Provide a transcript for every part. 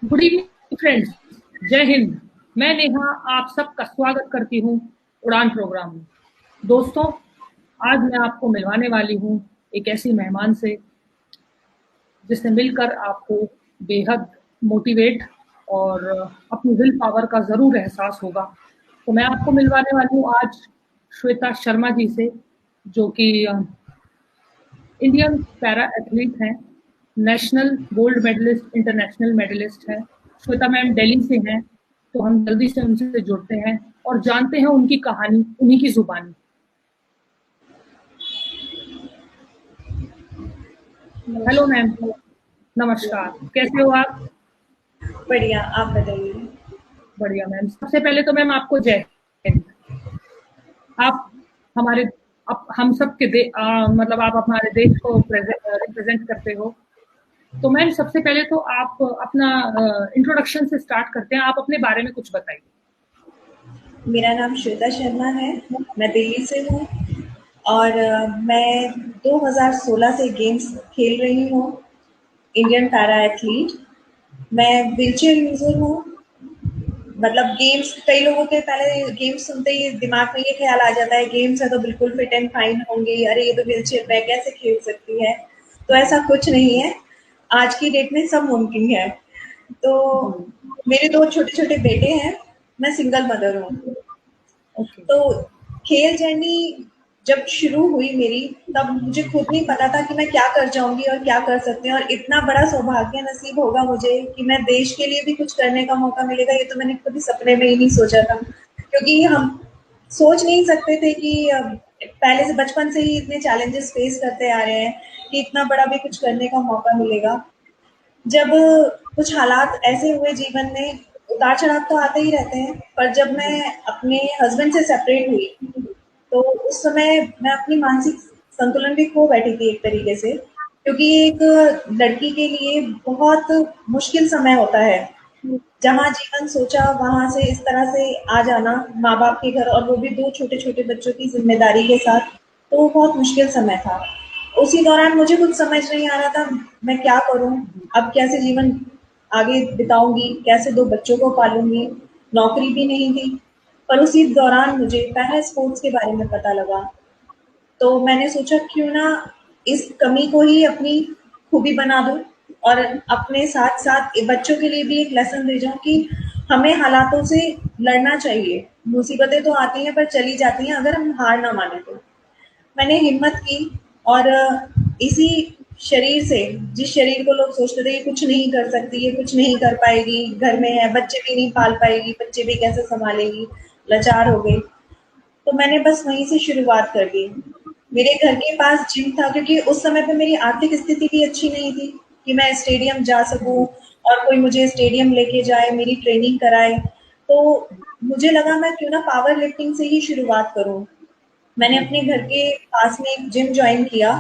Good evening friends, जय हिंद। मैं नेहा आप सबका स्वागत करती हूँ उड़ान प्रोग्राम में। दोस्तों, आज मैं आपको मिलवाने वाली हूँ एक ऐसी मेहमान से जिससे मिलकर आपको बेहद मोटिवेट और अपनी विल पावर का ज़रूर एहसास होगा। तो मैं आपको मिलवाने वाली हूँ आज श्वेता शर्मा जी से, जो कि इंडियन पैरा एथलीट हैं, national gold medalist, international medalist हैं। श्वेता मैम दिल्ली से हैं, तो हम जल्दी से उनसे जुड़ते हैं और जानते हैं उनकी कहानी उन्हीं की जुबानी। हेलो मैम, नमस्कार, कैसे हो आप? बढ़िया। आप बताइए। बढ़िया मैम। सबसे पहले तो मैम आपको जय हिंद। आप हमारे हम सब के मतलब आप हमारे देश को रिप्रेजेंट करते हो। तो मैम सबसे पहले तो आप अपना इंट्रोडक्शन से स्टार्ट करते हैं। आप अपने बारे में कुछ बताइए। मेरा नाम श्वेता शर्मा है। मैं दिल्ली से हूँ और मैं 2016 से गेम्स खेल रही हूँ। Indian para athlete. मैं व्हीलचेयर यूजर हूँ। मतलब गेम्स, कई लोगों के पहले गेम्स सुनते ही दिमाग में ये ख्याल आ जाता है गेम्स है तो बिल्कुल फिट एंड फाइन होंगी, अरे ये तो व्हीलचेयर पे कैसे खेल सकती है। तो ऐसा कुछ नहीं है। आज की डेट में सब मुमकिन है। तो मेरे दो छोटे छोटे बेटे हैं। मैं सिंगल मदर हूँ। ओके। तो खेल जर्नी जब शुरू हुई मेरी, तब मुझे खुद नहीं पता था कि मैं क्या कर जाऊंगी और क्या कर सकते हैं, और इतना बड़ा सौभाग्य नसीब होगा मुझे कि मैं देश के लिए भी कुछ करने का मौका मिलेगा, ये तो मैंने कभी सपने में ही नहीं सोचा था। क्योंकि हम सोच नहीं सकते थे कि पहले से बचपन से ही इतने चैलेंजेस फेस करते आ रहे हैं कि इतना बड़ा भी कुछ करने का मौका मिलेगा। जब कुछ हालात ऐसे हुए जीवन में, उतार चढ़ाव तो आते ही रहते हैं, पर जब मैं अपने हस्बैंड से सेपरेट हुई, तो उस समय मैं अपनी मानसिक संतुलन भी खो बैठी थी एक तरीके से। क्योंकि एक लड़की के लिए बहुत मुश्किल समय होता है, जहाँ जीवन सोचा वहां से इस तरह से आ जाना माँ बाप के घर, और वो भी दो छोटे छोटे बच्चों की जिम्मेदारी के साथ। तो वो बहुत मुश्किल समय था। उसी दौरान मुझे कुछ समझ नहीं आ रहा था मैं क्या करूं, अब कैसे जीवन आगे बिताऊंगी, कैसे दो बच्चों को पालूंगी। नौकरी भी नहीं थी। पर उसी दौरान मुझे पैरा स्पोर्ट्स के बारे में पता लगा। तो मैंने सोचा क्यों ना इस कमी को ही अपनी खूबी बना दूं, और अपने साथ साथ बच्चों के लिए भी एक लेसन दे जाऊं कि हमें हालातों से लड़ना चाहिए। मुसीबतें तो आती हैं पर चली जाती हैं अगर हम हार ना माने तो। मैंने हिम्मत की, और इसी शरीर से, जिस शरीर को लोग सोचते थे ये कुछ नहीं कर सकती, ये कुछ नहीं कर पाएगी, घर में है बच्चे भी नहीं पाल पाएगी, बच्चे भी कैसे संभालेगी, लाचार हो गई। तो मैंने बस वहीं से शुरुआत कर दी। मेरे घर के पास जिम था, क्योंकि उस समय पे मेरी आर्थिक स्थिति भी अच्छी नहीं थी कि मैं स्टेडियम जा सकूं और कोई मुझे स्टेडियम लेके जाए, मेरी ट्रेनिंग कराए। तो मुझे लगा मैं क्यों ना पावर लिफ्टिंग से ही शुरुआत करूं। मैंने अपने घर के पास में एक जिम ज्वाइन किया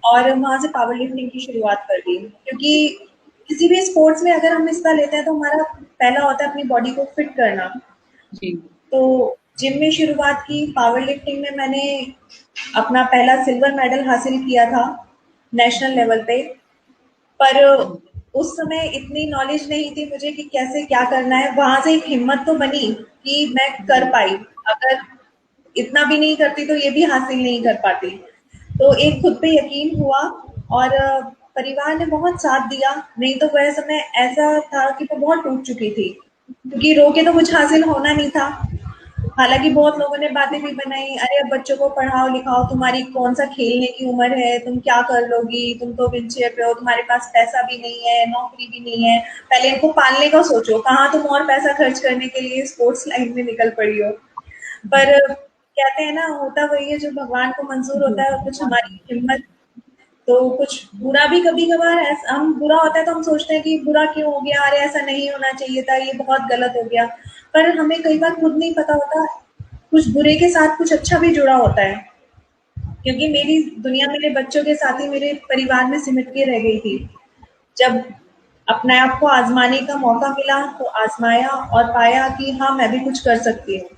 और वहां से पावर लिफ्टिंग की शुरुआत कर दी। क्योंकि किसी भी स्पोर्ट्स में अगर हम हिस्सा लेते हैं तो हमारा पहला होता है अपनी बॉडी को फिट करना। जी। तो जिम में शुरुआत की, पावर लिफ्टिंग में मैंने अपना पहला सिल्वर मेडल हासिल किया था नेशनल लेवल पे। पर उस समय इतनी नॉलेज नहीं थी मुझे कि कैसे क्या करना है। वहां से एक हिम्मत तो बनी कि मैं कर पाई। अगर इतना भी नहीं करती तो ये भी हासिल नहीं कर पाती। तो एक खुद पे यकीन हुआ, और परिवार ने बहुत साथ दिया। नहीं तो वह समय ऐसा था कि मैं बहुत टूट चुकी थी, क्योंकि रो के तो कुछ हासिल होना नहीं था। हालांकि बहुत लोगों ने बातें भी बनाई, अरे अब बच्चों को पढ़ाओ लिखाओ, तुम्हारी कौन सा खेलने की उम्र है, तुम क्या कर लोगी, तुम तो व्हीलचेयर पे हो, तुम्हारे पास पैसा भी नहीं है, नौकरी भी नहीं है, पहले इनको पालने का सोचो, कहाँ तुम और पैसा खर्च करने के लिए स्पोर्ट्स लाइन में निकल पड़ी हो। पर कहते हैं ना, होता वही है जो भगवान को मंजूर होता है, और कुछ हमारी हिम्मत। तो कुछ बुरा भी कभी कभार हम बुरा होता है तो हम सोचते हैं कि बुरा क्यों हो गया, अरे ऐसा नहीं होना चाहिए था, ये बहुत गलत हो गया। पर हमें कई बार खुद नहीं पता होता, कुछ बुरे के साथ कुछ अच्छा भी जुड़ा होता है। क्योंकि मेरी दुनिया मेरे बच्चों के साथ ही मेरे परिवार में सिमट के रह गई थी। जब अपने आप को आजमाने का मौका मिला तो आजमाया और पाया कि हाँ मैं भी कुछ कर सकती हूँ।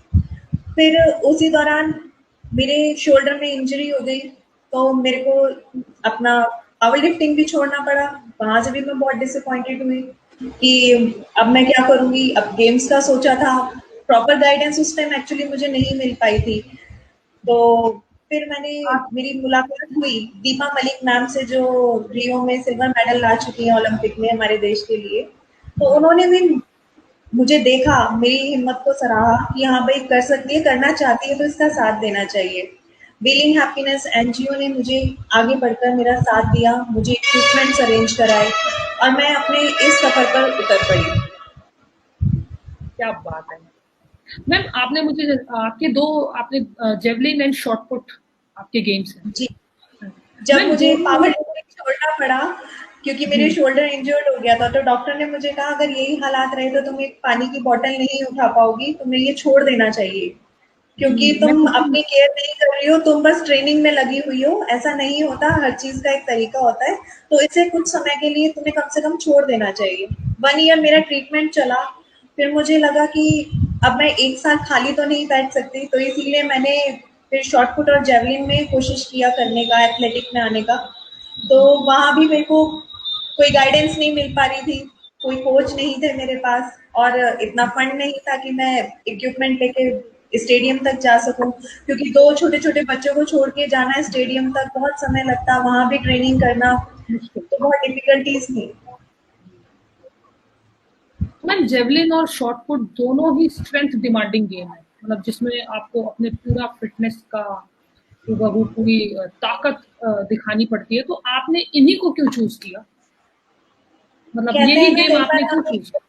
फिर उसी दौरान मेरे शोल्डर में इंजरी हो गई, तो मेरे को अपना पावर लिफ्टिंग भी छोड़ना पड़ा। वहां से भी मैं बहुत डिसअपॉइंटेड हुई। कि अब मैं क्या करूंगी। अब गेम्स का सोचा था, प्रॉपर गाइडेंस उस टाइम एक्चुअली मुझे नहीं मिल पाई थी। तो फिर आप मेरी मुलाकात हुई दीपा मलिक मैम से, जो रियो में सिल्वर मेडल ला चुकी हैं ओलंपिक में हमारे देश के लिए। तो उन्होंने भी मुझे देखा, मेरी हिम्मत को सराहा कि हाँ भाई कर सकती है, करना चाहती है तो इसका साथ देना चाहिए। व्हीलिंग हैप्पीनेस एनजीओ ने मुझे आगे बढ़कर मेरा साथ दिया, मुझे इक्विपमेंट्स अरेंज कराए और मैं अपने इस सफर पर उतर पड़ी। क्या बात है मैम, आपने मुझे आपके दो आपने जेवलिन एंड शॉट पुट आपके गेम्स जी, हैं जब मैम, मुझे दोनों पावर ही। लिफ्टिंग छोड़ना पड़ा क्योंकि मेरे जी। शोल्डर इंजर्ड हो गया था, तो डॉक्टर ने मुझे कहा अगर यही हालात रहे तो तुम एक पानी की बोतल नहीं उठा पाओगी, तुम्हें ये छोड़ देना चाहिए। क्योंकि जी, मैं तुम खुद भी। अपनी केयर नहीं कर रही हो, तुम बस ट्रेनिंग में लगी हुई हो। ऐसा नहीं होता, हर चीज का एक तरीका होता है। तो इसे कुछ समय के लिए तुम्हें कम से कम छोड़ देना चाहिए। 1 ईयर मेरा ट्रीटमेंट चला। फिर मुझे लगा कि अब मैं एक साल खाली तो नहीं बैठ सकती, तो इसीलिए मैंने फिर शॉर्टपुट और जेवलिन में कोशिश किया करने का, एथलेटिक में आने का। तो वहां भी मेरे को कोई गाइडेंस नहीं मिल पा रही थी, कोई कोच नहीं थे मेरे पास, और इतना फंड नहीं था कि मैं इक्विपमेंट लेके स्टेडियम तक जा सकूं। क्योंकि दो छोटे छोटे बच्चों को छोड़ के जाना है स्टेडियम तक, बहुत समय लगता, वहां भी ट्रेनिंग करना, मुश्किल। तो बहुत डिफिकल्टीज थी। मैम, जेवलिन और शॉट पुट दोनों ही स्ट्रेंथ डिमांडिंग गेम है, मतलब जिसमें आपको अपने पूरा फिटनेस का वो पूरी ताकत दिखानी पड़ती है। तो आपने इन्हीं को क्यों चूज किया, मतलब कहते यही हैं ना गेम कई आपने बार क्यों हमें चूज किया?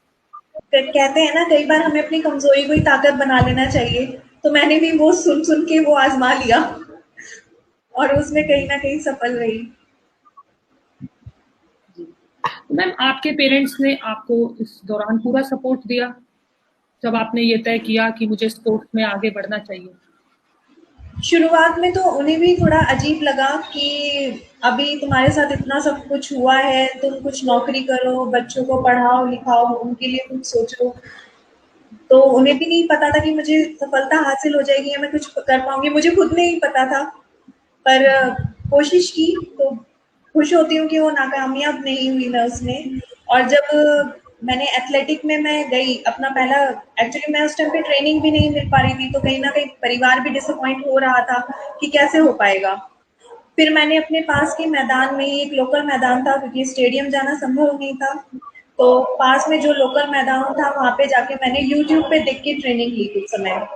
कहते हैं ना कई बार हमें अपनी कमजोरी को ही ताकत बना लेना चाहिए। तो मैंने भी वो सुन सुन के वो आजमा लिया और उसमें कहीं ना कहीं सफल रही। जी। तो मैम, आपके पेरेंट्स ने आपको इस दौरान पूरा सपोर्ट दिया जब आपने ये तय किया कि मुझे स्पोर्ट्स में आगे बढ़ना चाहिए? शुरुआत में तो उन्हें भी थोड़ा अजीब लगा कि अभी तुम्हारे साथ इतना सब कुछ हुआ है, तुम कुछ नौकरी करो, बच्चों को पढ़ाओ लिखाओ, उनके लिए कुछ सोचो। तो उन्हें भी नहीं पता था कि मुझे सफलता हासिल हो जाएगी या मैं कुछ कर पाऊंगी, मुझे खुद नहीं पता था। पर कोशिश की तो खुश होती हूँ कि वो नाकामयाब नहीं हुई मैं उसमें। और जब मैंने एथलेटिक में मैं गई अपना पहला, एक्चुअली मैं उस टाइम पे ट्रेनिंग भी नहीं मिल पा रही थी, तो कहीं ना कहीं परिवार भी डिसअपॉइंट हो रहा था कि कैसे हो पाएगा। फिर मैंने अपने पास के मैदान में ही, एक लोकल मैदान था क्योंकि स्टेडियम जाना संभव नहीं था, तो पास में जो लोकल मैदान था वहां पे जाके मैंने यूट्यूब पे देख के ट्रेनिंग ली कुछ समय।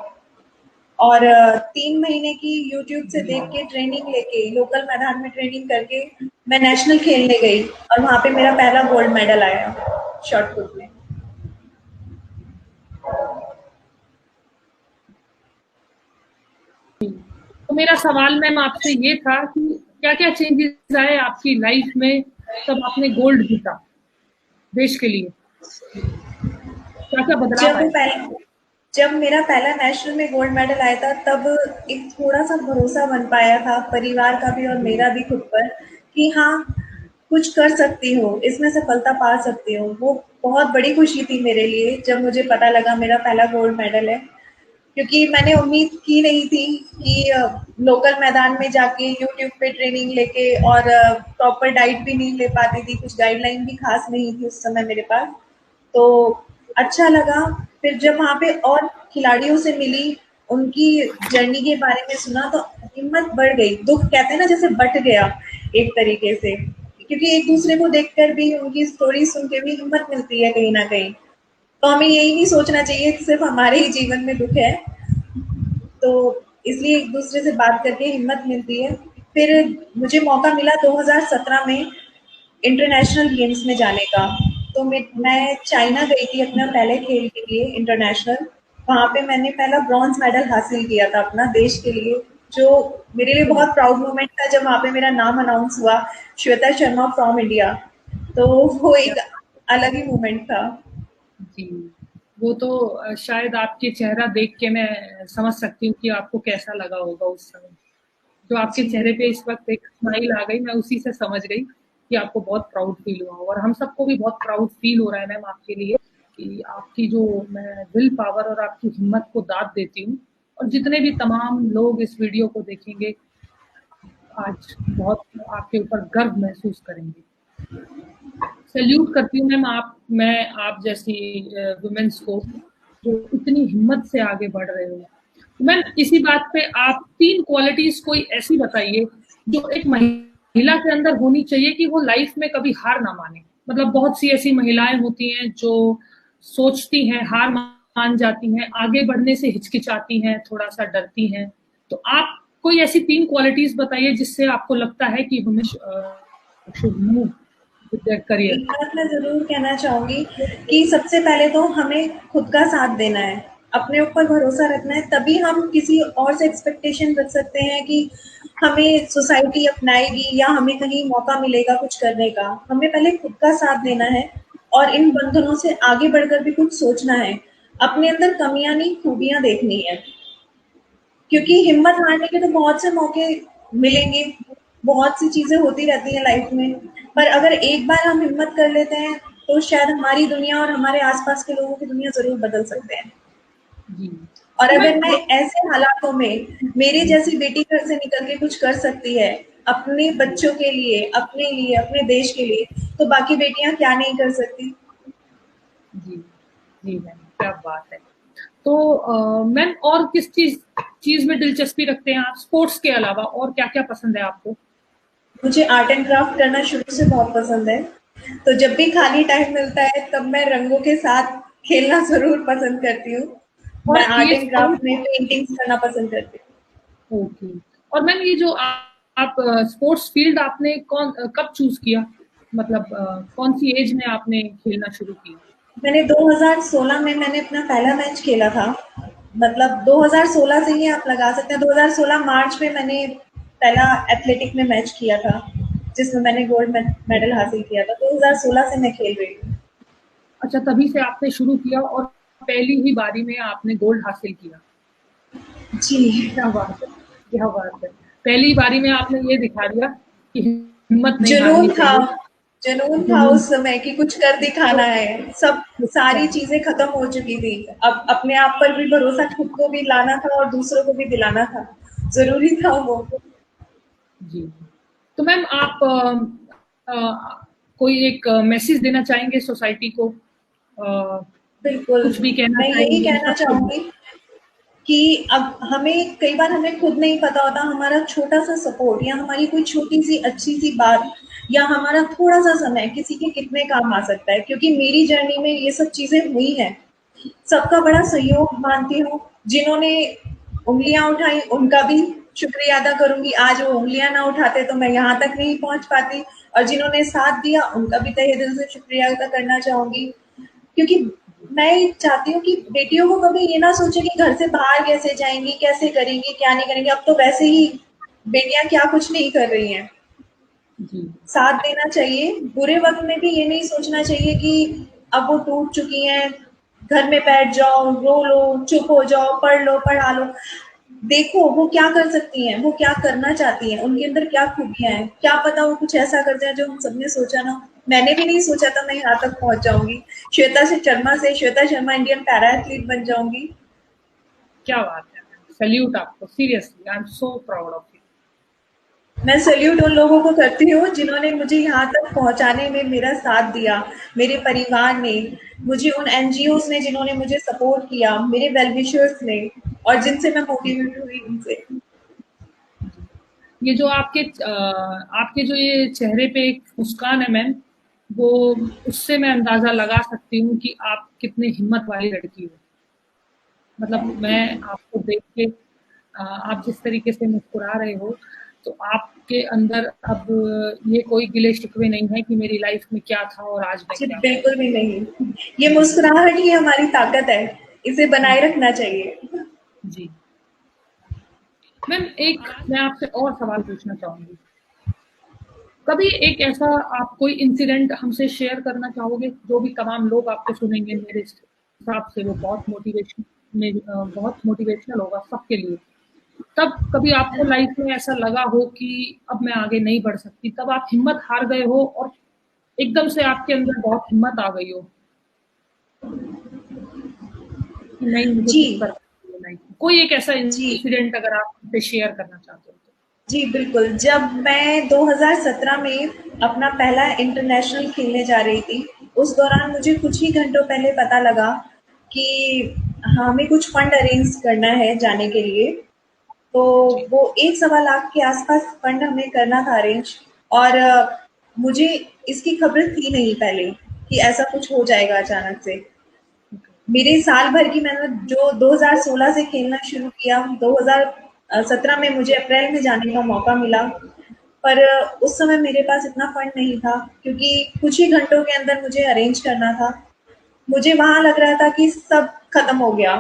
और 3 महीने की यूट्यूब से देख के ट्रेनिंग लेके लोकल मैदान में ट्रेनिंग करके मैं नेशनल खेलने गई और वहां पे मेरा पहला गोल्ड मेडल आया शॉट पुट में। तो मेरा सवाल मैम आपसे ये था कि क्या क्या चेंजेस आए आपकी लाइफ में तब आपने गोल्ड जीता देश के लिए? क्या क्या बदलाव जब आए? पहले जब मेरा पहला नेशनल में गोल्ड मेडल आया था, तब एक थोड़ा सा भरोसा बन पाया था परिवार का भी और मेरा भी खुद पर, कि हाँ कुछ कर सकती हो, इसमें सफलता पा सकती हो। वो बहुत बड़ी खुशी थी मेरे लिए जब मुझे पता लगा मेरा पहला गोल्ड मेडल है। क्योंकि मैंने उम्मीद की नहीं थी कि लोकल मैदान में जाके यूट्यूब पे ट्रेनिंग लेके, और प्रॉपर डाइट भी नहीं ले पाती थी, कुछ गाइडलाइन भी खास नहीं थी उस समय मेरे पास। तो अच्छा लगा। फिर जब वहाँ पे और खिलाड़ियों से मिली, उनकी जर्नी के बारे में सुना, तो हिम्मत बढ़ गई। दुख कहते हैं ना जैसे बट गया एक तरीके से, क्योंकि एक दूसरे को देखकर भी, उनकी स्टोरी सुन के भी हिम्मत मिलती है कहीं ना कहीं। तो हमें यही नहीं सोचना चाहिए कि सिर्फ हमारे ही जीवन में दुख है। तो इसलिए एक दूसरे से बात करके हिम्मत मिलती है। फिर मुझे मौका मिला 2017 में इंटरनेशनल गेम्स में जाने का। तो मैं चाइना गई थी अपना पहले खेल के लिए इंटरनेशनल। वहां पे मैंने पहला ब्रॉन्ज मेडल हासिल किया था अपना देश के लिए, जो मेरे लिए बहुत प्राउड मोमेंट था जब वहां पे मेरा नाम अनाउंस हुआ, श्वेता शर्मा फ्रॉम इंडिया। तो वो क्या? एक अलग ही मोमेंट था। जी। वो तो शायद आपके चेहरा देख के मैं समझ सकती हूँ कि आपको कैसा लगा होगा उस समय। जो आपके जी, चेहरे पे इस वक्त एक स्माइल आ गई, मैं उसी से समझ गई कि आपको बहुत प्राउड फील हुआ होगा। और हम सबको भी बहुत प्राउड फील हो रहा है मैम आपके लिए कि आपकी जो, मैं विल पावर और आपकी हिम्मत को दाद देती हूँ। और जितने भी तमाम लोग इस वीडियो को देखेंगे आज बहुत आपके ऊपर गर्व महसूस करेंगे। सैल्यूट करती हूँ मैम मैं आप जैसी वुमेन्स को जो इतनी हिम्मत से आगे बढ़ रहे हो। मैम इसी बात पे आप 3 क्वालिटीज कोई ऐसी बताइए जो एक महिला के अंदर होनी चाहिए कि वो लाइफ में कभी हार ना माने। मतलब बहुत सी ऐसी महिलाएं होती हैं जो सोचती हैं, हार मान जाती हैं, आगे बढ़ने से हिचकिचाती हैं, थोड़ा-सा डरती हैं। तो आप कोई ऐसी 3 क्वालिटीज बताइए जिससे आपको लगता है कि women should move with their career. एक बात मैं ज़रूर कहना चाहूँगी कि सबसे पहले तो हमें खुद का साथ देना है, अपने ऊपर भरोसा रखना है, तभी हम किसी और से एक्सपेक्टेशन रख सकते हैं कि हमें सोसाइटी अपनाएगी या हमें कहीं मौका मिलेगा कुछ करने का। हमें पहले खुद का साथ देना है और इन बंधनों से आगे बढ़कर भी कुछ सोचना है। अपने अंदर कमियाँ नहीं, खूबियाँ देखनी है। क्योंकि हिम्मत हारने के तो बहुत से मौके मिलेंगे, बहुत सी चीज़ें होती रहती हैं लाइफ में, पर अगर एक बार हम हिम्मत कर लेते हैं, तो शायद हमारी दुनिया और हमारे आसपास के लोगों की दुनिया ज़रूर बदल सकते हैं। जी। और तो मैं अगर मैं ऐसे हालातों में मेरी जैसी बेटी घर से निकल के कुछ कर सकती है, अपने बच्चों के लिए, अपने देश के लिए, तो बाकी बेटियाँ क्या नहीं कर सकती? जी, जी मैम, क्या बात है। तो मैम और किस चीज़ में दिलचस्पी रखते हैं आप स्पोर्ट्स के अलावा और क्या-क्या पसंद है आपको? मुझे आर्ट एंड क्राफ्ट करना शुरू से बहुत पसंद है। तो जब भी खाली टाइम मिलता है तब मैं रंगों के साथ खेलना ज़रूर पसंद करती हूँ। मैं और आर्ट ये एंड क्राफ्ट में पेंटिंग्स करना पसंद करती हूँ। ओके। और मैम ये जो आप स्पोर्ट्स फील्ड आपने कब चूज़ किया? मतलब कौन-सी एज में आपने खेलना शुरू किया? मैंने 2016 में मैंने अपना पहला मैच खेला था। मतलब 2016 से ही आप लगा सकते हैं, 2016 मार्च में मैंने पहला एथलेटिक में मैच किया था, जिसमें मैंने गोल्ड मेडल हासिल किया था। 2016 से मैं खेल रही हूँ। अच्छा, तभी से आपने शुरू किया और पहली ही बारी में आपने गोल्ड हासिल किया। जी। क्या बात है! क्या बात है! पहली बारी में आपने ये दिखा दिया कि हिम्मत नहीं हारनी जुनून था, चाहिए। जुनून था जुनून उस समय कि कुछ कर दिखाना है। सब सारी चीज़ें खत्म हो चुकी थी। अब अपने आप पर भी भरोसा खुद को भी लाना था और दूसरों को भी दिलाना था। ज़रूरी था वो। जी। तो मैम आप कोई एक मैसेज देना चाहेंगे सोसाइटी को? बिल्कुल, कुछ भी कहना मैं यही चाहेंगे इन कहना सबके लिए? चाहूँगी कि अब हमें कई बार हमें खुद नहीं पता होता, हमारा छोटा-सा सपोर्ट या हमारी कोई छोटी-सी अच्छी-सी बात या हमारा थोड़ा-सा समय किसी के कितने काम आ सकता है। क्योंकि मेरी जर्नी में ये सब चीज़ें हुई हैं। सबका बड़ा सहयोग मानती हूँ। जिन्होंने उँगलियाँ उठाई उनका भी शुक्रिया अदा करूँगी। आज वो उँगलियाँ ना उठाते तो मैं यहाँ तक नहीं पहुँच पाती, और जिन्होंने साथ दिया उनका भी तहे दिल से शुक्रिया अदा करना चाहूँगी। क्योंकि मैं ये चाहती हूँ कि बेटियों को कभी ये ना सोचे कि घर से बाहर कैसे जाएँगी, कैसे करेंगी, क्या नहीं करेंगी। अब तो वैसे ही बेटियाँ क्या कुछ नहीं कर रही हैं। जी। साथ देना चाहिए, बुरे वक़्त में भी ये नहीं सोचना चाहिए कि अब वो टूट चुकी हैं, घर में बैठ जाओ, रो लो, चुप हो जाओ, पढ़ लो, पढ़ा लो। देखो वो क्या कर सकती हैं, वो क्या करना चाहती हैं, उनके अंदर क्या खूबियाँ हैं, क्या पता वो कुछ ऐसा कर जाएँ जो हम सबने सोचा ना हो। मैंने भी नहीं सोचा था मैं यहाँ तक पहुँच जाऊँगी। Shweta Sharma Indian para athlete बन जाऊँगी। क्या बात है मैम! सैल्यूट आपको seriously I am so proud of you. मैं सैल्यूट उन लोगों को करती हूँ जिन्होंने मुझे यहाँ तक पहुँचाने में मेरा साथ दिया, मेरे परिवार ने, मुझे उन एनजीओज़ ने जिन्होंने मुझे सपोर्ट किया, मेरे वेल विशर्स ने, और जिनसे मैं मोटिवेट हुई उनसे। ये जो आपके जो ये चेहरे पे एक मुस्कान है मैम, वो उससे मैं अंदाज़ा लगा सकती हूँ कि आप कितनी हिम्मत वाली लड़की हो। मतलब मैं आपको देख के आप जिस तरीके से मुस्कुरा रहे हो, तो आपके अंदर अब ये कोई गिले-शिकवे नहीं है कि मेरी लाइफ़ में क्या था और आज मैं जी, क्या हूँ। बिल्कुल भी नहीं। ये जी, मुस्कुराहट ही हमारी ताकत है, इसे बनाए जी, रखना चाहिए। जी। मैम एक मैं आपसे और सवाल पूछना चाहूँगी। कभी एक ऐसा आप कोई इंसिडेंट हमसे शेयर करना चाहोगे? जो भी तमाम लोग आपको सुनेंगे मेरे हिसाब से वो बहुत मोटिवेशनल होगा सबके लिए। तब कभी आपको लाइफ में ऐसा लगा हो कि अब मैं आगे नहीं बढ़ सकती, तब आप हिम्मत हार गए हो और एकदम से आपके अंदर बहुत हिम्मत आ गई हो कि नहीं मुझे जी, कुछ करना है लाइफ में। कोई एक ऐसा जी। इंसिडेंट अगर आप हमसे शेयर करना चाहते हो तो? जी, बिल्कुल। जब मैं 2017 में अपना पहला इंटरनेशनल खेलने जा रही थी, उस दौरान मुझे कुछ ही घंटों पहले पता लगा कि हमें कुछ फंड अरेंज करना है जाने के लिए। तो जी। वो 1 सवा लाख के आसपास फंड हमें करना था अरेंज। और मुझे इसकी खबर थी नहीं पहले कि ऐसा कुछ हो जाएगा अचानक से। मेरे साल भर की मैंने जो 2016 से खेलना शुरू किया, 2017 में मुझे अप्रैल में जाने का मौका मिला। पर उस समय मेरे पास इतना फंड नहीं था क्योंकि कुछ ही घंटों के अंदर मुझे अरेंज करना था। मुझे वहां लग रहा था कि सब खत्म हो गया,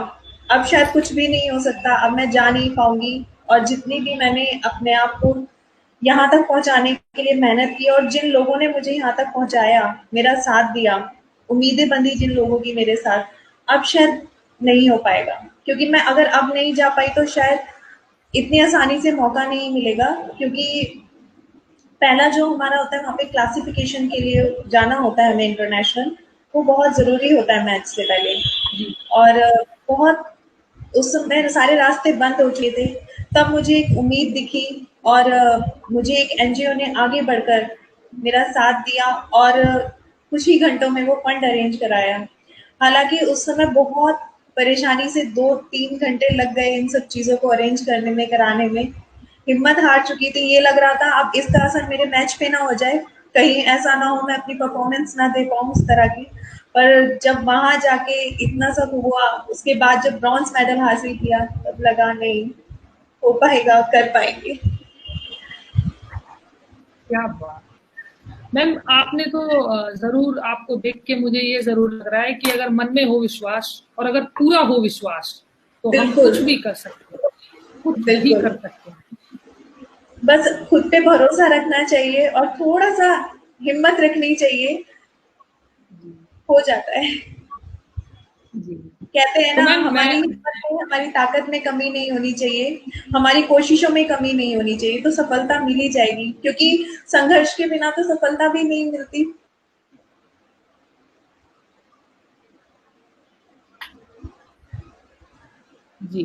अब शायद कुछ भी नहीं हो सकता, अब मैं जा नहीं पाऊंगी। और जितनी भी मैंने अपने आप को यहाँ तक पहुंचाने के लिए मेहनत की और जिन लोगों ने मुझे यहाँ तक पहुंचाया, मेरा साथ दिया, उम्मीदें बंधी जिन लोगों की मेरे साथ, अब शायद नहीं हो पाएगा। क्योंकि मैं अगर अब नहीं जा पाई तो शायद इतनी आसानी से मौका नहीं मिलेगा। क्योंकि पहला जो हमारा होता है वहाँ पे क्लासिफिकेशन के लिए जाना होता है हमें इंटरनेशनल, वो बहुत ज़रूरी होता है मैच से पहले। जी। और बहुत उस समय सारे रास्ते बंद हो चुके थे। तब मुझे एक उम्मीद दिखी और मुझे एक एनजीओ ने आगे बढ़कर मेरा साथ दिया और कुछ ही घंटों में वो फंड अरेंज कराया। हालांकि उस समय बहुत परेशानी से 2-3 घंटे लग गए इन सब चीज़ों को अरेंज करने में, कराने में। हिम्मत हार चुकी थी, ये लग रहा था अब इस तरह से मेरे मैच पे ना हो जाए, कहीं ऐसा ना हो मैं अपनी परफॉर्मेंस ना दे पाऊँ उस तरह की। पर जब वहां जाके इतना सब हुआ, उसके बाद जब ब्रॉन्ज मेडल हासिल किया, तब लगा नहीं हो पाएगा, कर पाएंगे। क्या बात। मैम आपने तो जरूर, आपको देख के मुझे ये जरूर लग रहा है कि अगर मन में हो विश्वास और अगर पूरा हो विश्वास तो हम बिल्कुल, कुछ भी कर सकते हैं, कुछ भी बिल्कुल। कर सकते हैं। बस खुद पे भरोसा रखना चाहिए और थोड़ा सा हिम्मत रखनी चाहिए, जी। हो जाता है। जी। कहते हैं तो ना, मैम मैं, हमारी हिम्मत में, हमारी ताकत में कमी नहीं होनी चाहिए, हमारी कोशिशों में कमी नहीं होनी चाहिए, तो सफलता मिल ही जाएगी। क्योंकि संघर्ष के बिना तो सफलता भी नहीं मिलती। जी,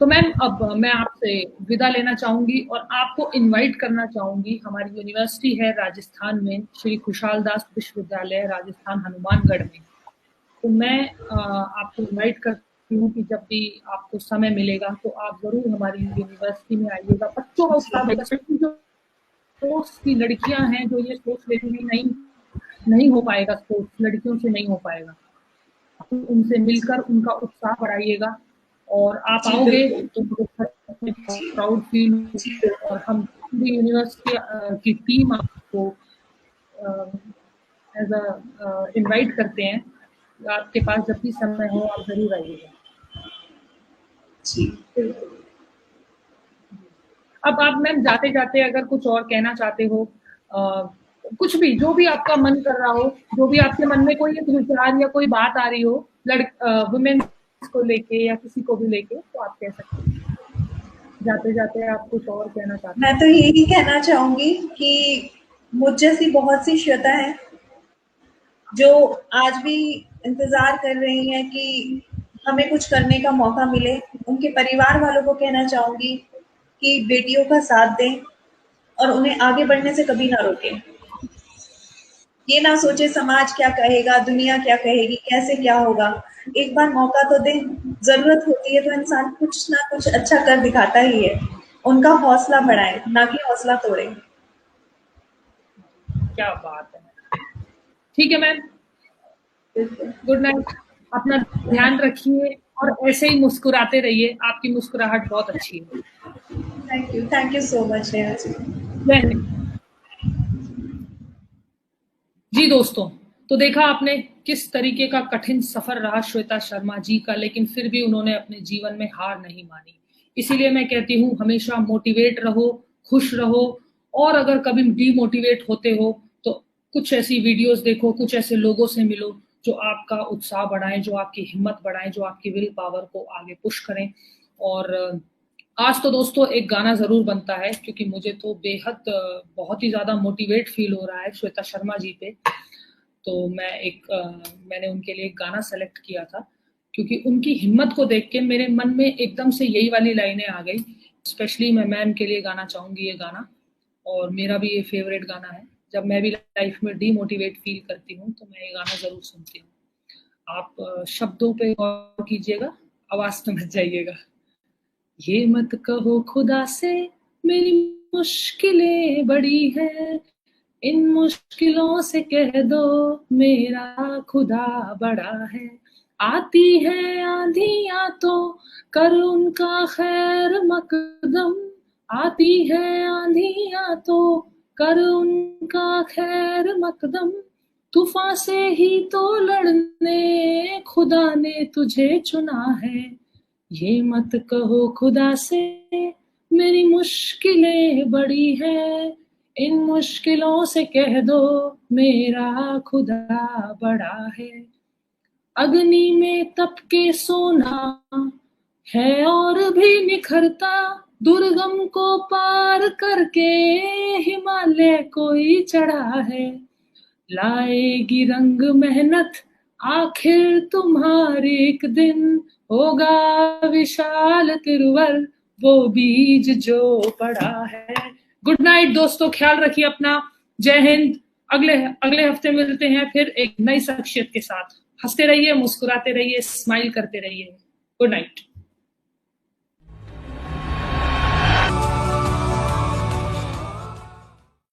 तो मैम अब मैं आपसे विदा लेना चाहूंगी और आपको इनवाइट करना चाहूंगी। हमारी यूनिवर्सिटी है राजस्थान में, श्री खुशहाल दास विश्वविद्यालय राजस्थान हनुमानगढ़ में। तो मैं आपको इनवाइट करती हूँ कि जब भी आपको समय मिलेगा तो आप जरूर हमारी यूनिवर्सिटी में आइएगा। बच्चों का उत्साह बढ़ेगा, स्पेशली जो स्पोर्ट्स की लड़कियां हैं जो ये सोच लेती हैं नहीं, नहीं हो पाएगा स्पोर्ट्स, लड़कियों से नहीं हो पाएगा, तो उनसे मिलकर उनका उत्साह बढ़ाइएगा। और आप जी आओगे बिल्कुल। तो मुझे सच में बहुत प्राउड फील होगा और हम पूरी यूनिवर्सिटी की टीम आपको एज अ इनवाइट करते हैं। आपके पास जब भी समय हो आप जरूर आइएगा। जी बिल्कुल। अब आप मैम जाते जाते अगर कुछ और कहना चाहते हो, कुछ भी, जो भी आपका मन कर रहा हो, जो भी आपके मन में कोई एक विचार या कोई बात आ रही हो वुमेन्स को लेके या किसी को भी लेके, तो आप कह सकते हैं। जाते जाते आप कुछ और कहना चाहते मैं हो। तो यही कहना चाहूंगी कि मुझ जैसी बहुत सी श्वेता है जो आज भी इंतजार कर रही हैं कि हमें कुछ करने का मौका मिले। उनके परिवार वालों को कहना चाहूंगी कि बेटियों का साथ दें और उन्हें आगे बढ़ने से कभी ना रोकें। ये ना सोचे समाज क्या कहेगा, दुनिया क्या कहेगी, कैसे क्या होगा। एक बार मौका तो दें, जरूरत होती है तो इंसान कुछ ना कुछ अच्छा कर दिखाता ही है। उनका हौसला बढ़ाएं, ना कि हौसला तोड़ें। क्या बात है। ठीक है मैम, बिल्कुल। Good night. अपना ध्यान रखिए और ऐसे ही मुस्कुराते रहिए, आपकी मुस्कुराहट बहुत अच्छी है। Thank you so much Neha ji. जय हिंद। जी दोस्तों, तो देखा आपने किस तरीके का कठिन सफर रहा श्वेता शर्मा जी का, लेकिन फिर भी उन्होंने अपने जीवन में हार नहीं मानी। इसीलिए मैं कहती हूँ हमेशा मोटिवेट रहो, खुश रहो, और अगर कभी डीमोटिवेट होते हो तो कुछ ऐसी वीडियोस देखो, कुछ ऐसे लोगों से मिलो जो आपका उत्साह बढ़ाएं, जो आपकी हिम्मत बढ़ाएं, जो आपकी विल पावर को आगे पुश करें। और आज तो दोस्तों एक गाना जरूर बनता है, क्योंकि मुझे तो बेहद बहुत ही ज्यादा मोटिवेट फील हो रहा है श्वेता शर्मा जी पे। तो मैंने उनके लिए एक गाना सेलेक्ट किया था, क्योंकि उनकी हिम्मत को देख के मेरे मन में एकदम से यही वाली लाइनें आ गई स्पेशली मैं मैन के लिए गाना चाहूंगी ये गाना, और मेरा भी ये फेवरेट गाना है। जब मैं भी लाइफ में डीमोटिवेट फील करती हूँ तो मैं ये गाना जरूर सुनती हूँ। आप शब्दों पे गौर कीजिएगा, आवाज में मत जाइएगा। ये मत कहो खुदा से मेरी मुश्किलें बड़ी है, इन मुश्किलों से कह दो मेरा खुदा बड़ा है। आती है आंधियां तो कर उनका खैर मकदम, आती है आंधियां तो कर उनका खैर मकदम, तूफान से ही तो लड़ने खुदा ने तुझे चुना है। ये मत कहो खुदा से मेरी मुश्किलें बड़ी है, इन मुश्किलों से कह दो मेरा खुदा बड़ा है। अग्नि में तप के सोना है और भी निखरता, दुर्गम को पार करके हिमालय कोई चढ़ा है। लाएगी रंग मेहनत आखिर तुम्हारे एक दिन, होगा विशाल तिरुवर वो बीज जो पड़ा है। गुड नाइट दोस्तों, ख्याल रखिए अपना। जय हिंद। अगले हफ्ते मिलते हैं फिर एक नई शख्सियत के साथ। हंसते रहिए, मुस्कुराते रहिए, स्माइल करते रहिए। Good night.